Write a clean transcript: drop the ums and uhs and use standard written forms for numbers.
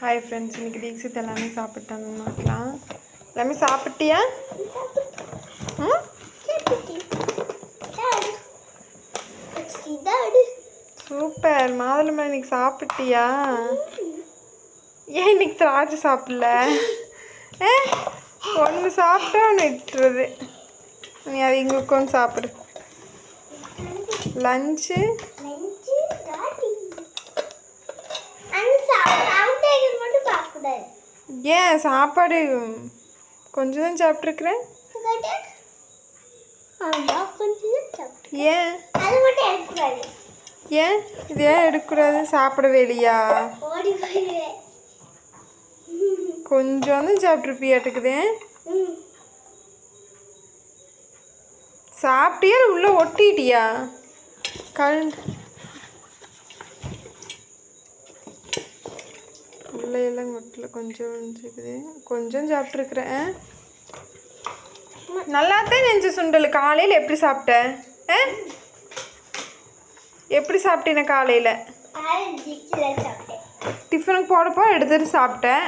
Hi friends, இன்றைக்கி தீக்ஷித் எல்லாமே சாப்பிட்டாங்கன்னு பார்க்கலாம். எல்லாமே சாப்பிட்டியா? சூப்பர். மாதுளம்பழம் இன்னைக்கு சாப்பிட்டியா? ஏன் இன்னைக்கு திராட்சை சாப்பிடல? ஒன்று சாப்பிட்டா ஒன்று விட்டுறது. நீ அது இங்கே உட்காந்து சாப்பிடு. லஞ்சு ஏன் சாப்பாடு கொஞ்சம் தான் சாப்பிட்ருக்குறேன். ஏன் ஏன் இது ஏன் எடுக்கக்கூடாது? சாப்பிடவே இல்லையா? கொஞ்சம் தான் சாப்பிட்ருப்பியாட்டுக்குது. சாப்பிட்டியா உள்ளே ஒட்டிட்டியா? உள்ளையெல்லாம் ஒட்டல, கொஞ்சம் இருக்குது. கொஞ்சம் சாப்பிட்ருக்குறேன். நல்லாத்தான் நெஞ்சு சுண்டல். காலையில் எப்படி சாப்பிட்டேன்? எப்படி சாப்பிட்டேன்? காலையில் டிஃபனுக்கு போடப்போ எடுத்துகிட்டு சாப்பிட்டேன்.